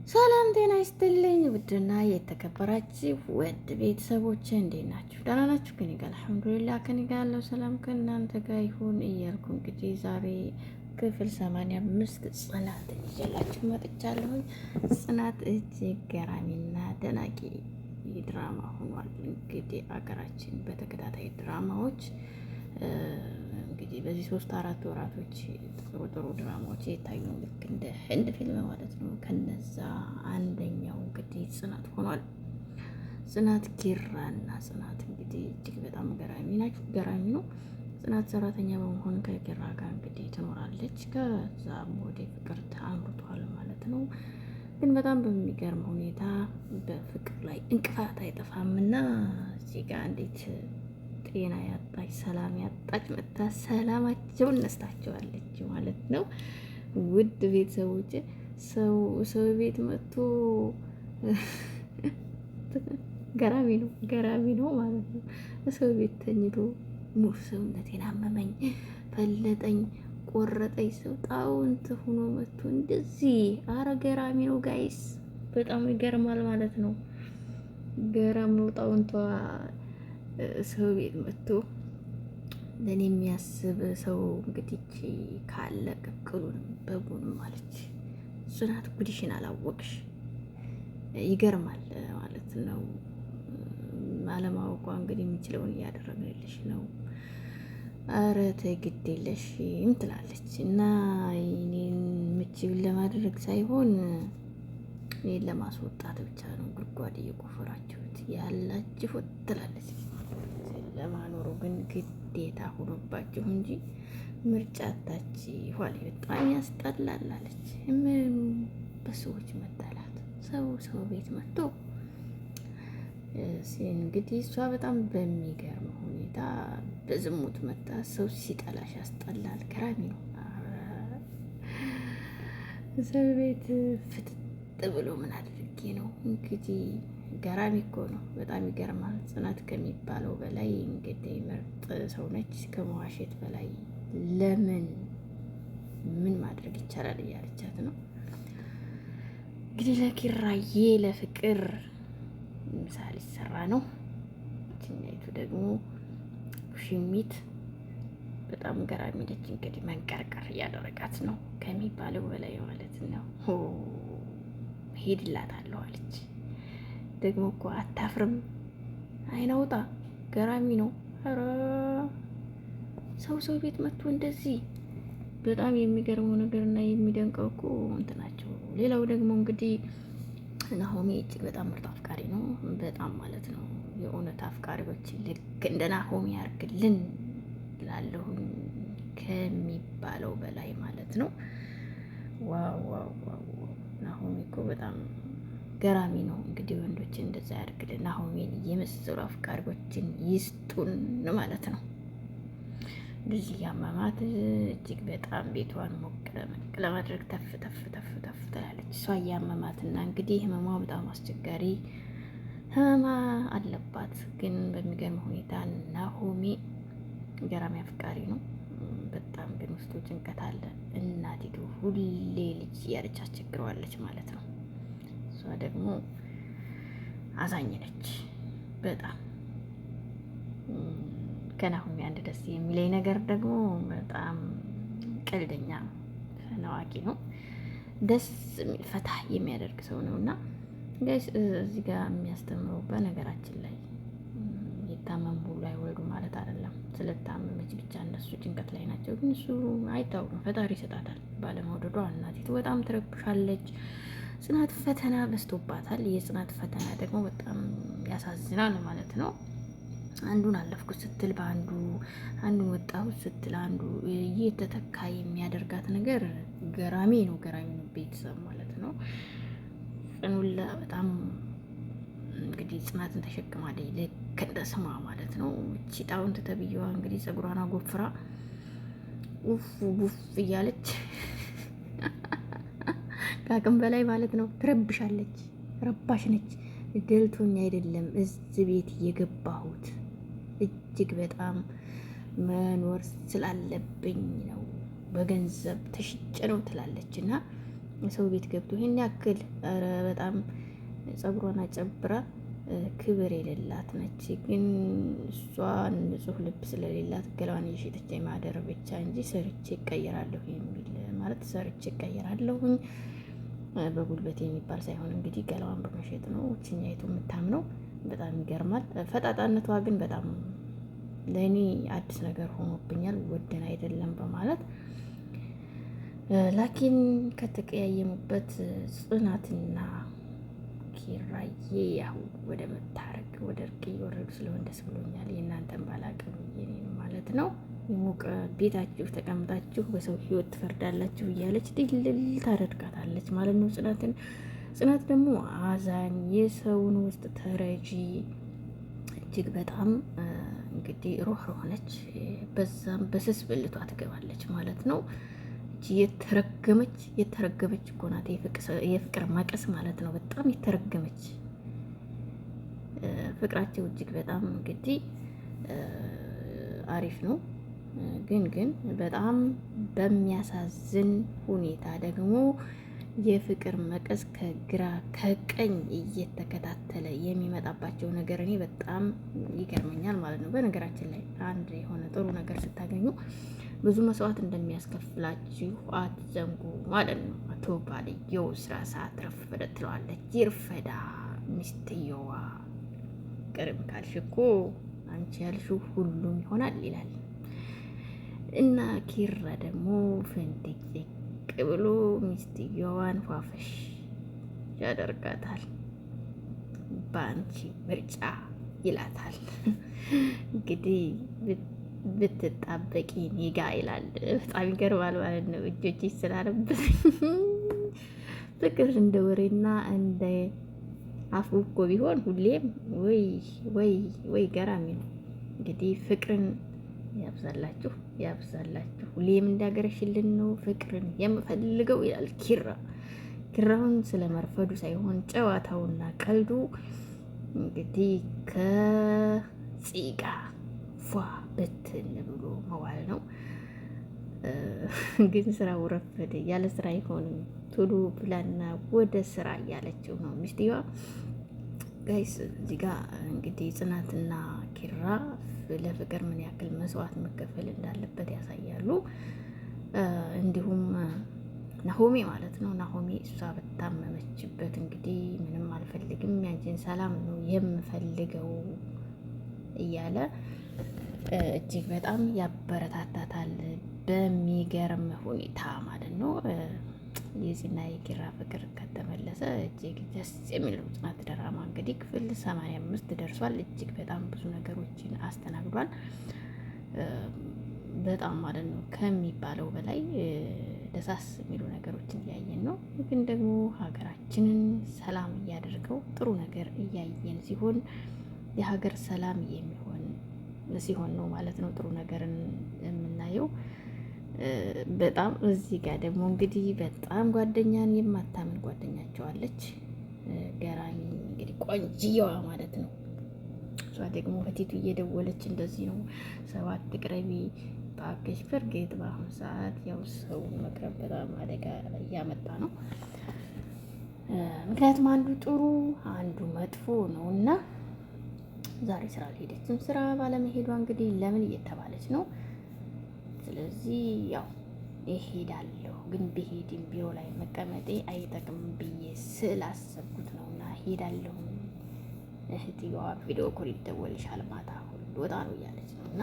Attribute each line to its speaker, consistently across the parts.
Speaker 1: ሰላም ጤና ይስጥልኝ። ውድና የተከበራችሁ ውድ ቤተሰቦች እንዴት ናችሁ? ደህና ናችሁ? ከኔ ጋር አልሐምዱሊላህ፣ ከኔ ጋር ያለው ሰላም ከእናንተ ጋር ይሁን እያልኩ እንግዲህ ዛሬ ክፍል 85 ጽናት ይዤላችሁ መጥቻለሁ። ጽናት እጅግ ገራሚና ደናቂ ድራማ ሆኗል። እንግዲህ አገራችን በተከታታይ ድራማዎች እንግዲህ በዚህ 3-4 ወራቶች ጥሩ ድራማዎች የታዩ ነው። ልክ እንደ ህንድ ፊልም ማለት ነው። ከነዛ አንደኛው እንግዲህ ጽናት ሆኗል። ጽናት ኪራና ጽናት እንግዲህ እጅግ በጣም ገራሚ ነው። ጽናት ሰራተኛ በመሆን ከኪራ ጋር እንግዲህ ትኖራለች። ከዛም ወደ ፍቅር አምርቷል ማለት ነው። ግን በጣም በሚገርም ሁኔታ በፍቅር ላይ እንቅፋት አይጠፋምና እዚህ ጋር እንዴት ጤና ያጣች ሰላም ያጣች መታ ሰላማቸውን ነስታቸዋለች ማለት ነው። ውድ ቤተሰቦች ሰው ቤት መጥቶ ገራሚ ነው ማለት ነው። ሰው ቤት ተኝቶ ሙሉ ሰውነቴን አመመኝ፣ ፈለጠኝ፣ ቆረጠኝ ሰው ጣውንት ሆኖ መጥቶ እንደዚህ አረ ገራሚ ነው ጋይስ፣ በጣም ይገርማል ማለት ነው። ገራም ነው ጣውንቷ ሰው ቤት መጥቶ ለኔ የሚያስብ ሰው እንግዲህ ካለ ቅቅሉንም በጉንም አለች ጽናት። ጉድሽን አላወቅሽ፣ ይገርማል ማለት ነው። አለማወቋ እንግዲህ የሚችለውን እያደረግንልሽ ነው። አረ ተይ ግድ የለሽም ትላለች እና እኔን ምችውን ለማድረግ ሳይሆን እኔን ለማስወጣት ብቻ ነው ጉድጓድ እየቆፈራችሁት ያላችሁት ትላለች። ለማኖሩ ግን ግዴታ ሆኖባችሁ እንጂ ምርጫ ታች ኋላ በጣም ያስጠላል አለች። ምን በሰዎች መጣላት፣ ሰው ቤት መጥቶ እንግዲህ እሷ በጣም በሚገርም ሁኔታ በዝሙት መጣ። ሰው ሲጠላሽ ያስጠላል። ገራሚ ነው። ሰው ቤት ፍጥጥ ብሎ ምን አድርጌ ነው እንግዲህ ገራሚ እኮ ነው። በጣም ይገርማል። ጽናት ከሚባለው በላይ እንግዲህ ምርጥ ሰው ነች። ከመዋሸት በላይ ለምን ምን ማድረግ ይቻላል እያለቻት ነው እንግዲህ ለኪራዬ ለፍቅር ምሳሌ ይሰራ ነው። ችኛይቱ ደግሞ ሽሚት በጣም ገራሚ ነች። እንግዲህ መንቀርቀር እያደረጋት ነው ከሚባለው በላይ ማለት ነው። ሄድላታለሁ አለች። ደግሞ እኮ አታፍርም። አይናውጣ ገራሚ ነው። ኧረ ሰው ቤት መጥቶ እንደዚህ በጣም የሚገርመው ነገር እና የሚደንቀው እኮ እንትናቸው። ሌላው ደግሞ እንግዲህ ናሆሜ እጅግ በጣም ምርጥ አፍቃሪ ነው። በጣም ማለት ነው። የእውነት አፍቃሪዎች ልክ እንደ ናሆሜ ያርግልን ላለሁኝ ከሚባለው በላይ ማለት ነው። ዋው ናሆሜ እኮ በጣም ገራሚ ነው። እንግዲህ ወንዶችን እንደዛ ያድርግልን፣ ናሆሜን የመሰሉ አፍቃሪዎችን ይስጡን ማለት ነው። እንደዚህ ያማማት እጅግ በጣም ቤቷን ሞቅ ለማድረግ ተፍ ትላለች። እሷ እያመማትና እንግዲህ ህመሟ በጣም አስቸጋሪ ህመማ አለባት። ግን በሚገርም ሁኔታ ናሆሜ ገራሚ አፍቃሪ ነው። በጣም ግን ውስጡ ጭንቀት አለ። እናቲቱ ሁሌ ልጅ እያለች አስቸግረዋለች ማለት ነው። እሷ ደግሞ አዛኝ ነች በጣም። ከናሆሜ አንድ ደስ የሚለኝ ነገር ደግሞ በጣም ቀልደኛ ነዋቂ ነው። ደስ የሚል ፈታ የሚያደርግ ሰው ነው እና ጋይስ እዚህ ጋር የሚያስተምረው በነገራችን ላይ የታመሙ ሁሉ አይወልዱ ማለት አይደለም። ስለታመመች ብቻ እነሱ ጭንቀት ላይ ናቸው። ግን እሱ አይታወቅም፣ ፈጣሪ ይሰጣታል። ባለመውደዷ እናቲቱ በጣም ትረብሻለች። ጽናት ፈተና በዝቶባታል። የጽናት ፈተና ደግሞ በጣም ያሳዝናል ማለት ነው። አንዱን አለፍኩት ስትል በአንዱ አንዱን ወጣሁት ስትል አንዱ እየተተካ የሚያደርጋት ነገር ገራሚ ነው። ቤተሰብ ማለት ነው። ጽኑላ በጣም እንግዲህ ጽናትን ተሸክማለች ልክ እንደ ስሟ ማለት ነው። እቺ ጣውንት ተብዬዋ እንግዲህ ፀጉሯን አጎፍራ ኡፍ ቡፍ እያለች ከአቅም በላይ ማለት ነው ትረብሻለች። ረባሽ ነች። ደልቶኝ አይደለም እዚህ ቤት የገባሁት እጅግ በጣም መኖር ስላለብኝ ነው፣ በገንዘብ ተሽጬ ነው ትላለች። እና ሰው ቤት ገብቶ ይሄን ያክል ኧረ በጣም ጸጉሯን አጨብራ ክብር የሌላት ነች። ግን እሷ ንጹህ ልብ ስለሌላት ገላዋን እየሸጠች ማደር ብቻ እንጂ ሰርቼ እቀየራለሁ የሚል ማለት ሰርቼ እቀየራለሁኝ በጉልበት የሚባል ሳይሆን እንግዲህ ገላዋን በመሸጥ ነው ችኛይቱ የምታምነው። በጣም ይገርማል። ፈጣጣነቷ ግን በጣም ለእኔ አዲስ ነገር ሆኖብኛል። ወደን አይደለም በማለት ላኪን ከተቀያየሙበት ጽናትና ኪራዬ ያው ወደ መታረቅ ወደ እርቅ እየወረዱ ስለሆነ ደስ ብሎኛል። የእናንተን ባላቅም የኔን ማለት ነው። የሞቀ ቤታችሁ ተቀምጣችሁ በሰው ህይወት ትፈርዳላችሁ እያለች ድልል ታደርጋታለች ማለት ነው ጽናትን። ጽናት ደግሞ አዛኝ፣ የሰውን ውስጥ ተረጂ፣ እጅግ በጣም እንግዲህ ሩህሩህ ነች። በዛም በስስ ብልቷ ትገባለች ማለት ነው። የተረገመች እኮ ናት። የፍቅር መቀስ ማለት ነው። በጣም የተረገመች ፍቅራቸው እጅግ በጣም እንግዲህ አሪፍ ነው። ግን በጣም በሚያሳዝን ሁኔታ ደግሞ የፍቅር መቀስ ከግራ ከቀኝ እየተከታተለ የሚመጣባቸው ነገር እኔ በጣም ይገርመኛል ማለት ነው። በነገራችን ላይ አንድ የሆነ ጥሩ ነገር ስታገኙ ብዙ መስዋዕት እንደሚያስከፍላችሁ አትዘንጉ ማለት ነው። አቶ ባልየው ስራ ሰዓት ረፈደ ትለዋለች። ይርፈዳ ሚስትየዋ ቅርብ ካልሽ እኮ አንቺ ያልሽው ሁሉም ይሆናል ይላል እና ኪራ ደግሞ ፍንድቅ ብሎ ሚስትየዋን ፏፈሽ ያደርጋታል። በአንቺ ምርጫ ይላታል። እንግዲህ ብትጣበቂ ኔጋ ይላል። በጣም ይገርማል ማለት ነው። እጆች ስላለበት ፍቅር እንደ ወሬና እንደ አፉ እኮ ቢሆን ሁሌም ወይ ገራሚ ነው። እንግዲህ ፍቅርን ያብዛላችሁ ሁሌም እንዳገረሽልን ነው ፍቅርን የምፈልገው ይላል ኪራ። ኪራውን ስለመርፈዱ ሳይሆን ጨዋታውና ቀልዱ እንግዲህ ከፂጋ ፏ ብትን ብሎ መዋል ነው። ግን ስራው ረፈደ። ያለ ስራ አይሆንም። ቶሎ ብላና ወደ ስራ እያለችው ነው ሚስትየዋ። ጋይስ እዚህ ጋ እንግዲህ ጽናትና ኪራ ለፍቅር ምን ያክል መስዋዕት መከፈል እንዳለበት ያሳያሉ። እንዲሁም ናሆሜ ማለት ነው። ናሆሜ እሷ በታመመችበት እንግዲህ ምንም አልፈልግም ያንቺን ሰላም ነው የምፈልገው እያለ እጅግ በጣም ያበረታታታል በሚገርም ሁኔታ ማለት ነው። የዚህና የኪራ ፍቅር ከተመለሰ እጅግ ደስ የሚለው ጽናት ድራማ እንግዲህ ክፍል 85 ደርሷል። እጅግ በጣም ብዙ ነገሮችን አስተናግዷል። በጣም ማለት ነው ከሚባለው በላይ ደሳስ የሚሉ ነገሮችን እያየን ነው። ግን ደግሞ ሀገራችንን ሰላም እያደርገው ጥሩ ነገር እያየን ሲሆን የሀገር ሰላም ሲሆን ነው ማለት ነው ጥሩ ነገርን የምናየው። በጣም እዚህ ጋር ደግሞ እንግዲህ በጣም ጓደኛን የማታምን ጓደኛቸዋለች ገራሚ እንግዲህ ቆንጅየዋ ማለት ነው። እሷ ደግሞ በቲቱ እየደወለች እንደዚህ ነው 7 ቅረቢ በአገሽ በርጌጥ በአሁኑ ሰዓት ያው ሰው መቅረብ በጣም አደጋ እያመጣ ነው። ምክንያቱም አንዱ ጥሩ አንዱ መጥፎ ነው እና ዛሬ ስራ አልሄደችም። ስራ ባለመሄዷ እንግዲህ ለምን እየተባለች ነው። ስለዚህ ያው እሄዳለሁ ግን ብሄድም ቢሮ ላይ መቀመጤ አይጠቅምም ብዬ ስላሰብኩት ነው እና ሄዳለሁ። እህትየዋ ቪዲዮ ኮል ይደወልሻል ማታ ሁሉ ወጣ ነው እያለች ነው እና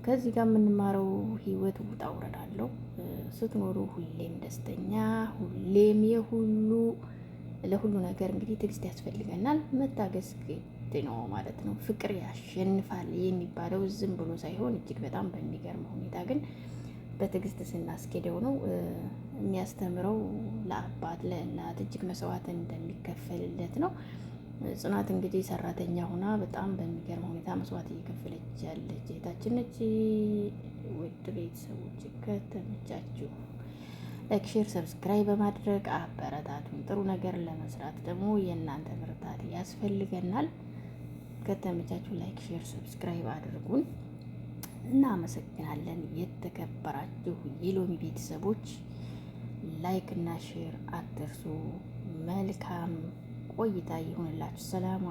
Speaker 1: ከዚህ ጋር የምንማረው ህይወት ውጣ ውረድ አለው። ስትኖሩ ሁሌም ደስተኛ ሁሌም ለሁሉ ነገር እንግዲህ ትዕግስት ያስፈልገናል። መታገስ ግድ ነው ማለት ነው። ፍቅር ያሸንፋል የሚባለው ዝም ብሎ ሳይሆን እጅግ በጣም በሚገርም ሁኔታ ግን በትዕግስት ስናስኬደው ነው የሚያስተምረው። ለአባት ለእናት እጅግ መስዋዕት እንደሚከፈልለት ነው። ጽናት እንግዲህ ሰራተኛ ሆና በጣም በሚገርም ሁኔታ መስዋዕት እየከፈለች ያለች እህታችን ነች። ውድ ቤተሰቦች ከተመቻችሁ ላይክ፣ ሼር፣ ሰብስክራይብ በማድረግ አበረታቱን። ጥሩ ነገር ለመስራት ደግሞ የእናንተ ብርታት ያስፈልገናል። ከተመቻችሁ ላይክ፣ ሼር፣ ሰብስክራይብ አድርጉን። እናመሰግናለን። የተከበራችሁ የሎሚ ቤተሰቦች ላይክ እና ሼር አትርሱ። መልካም ቆይታ ይሁንላችሁ። ሰላም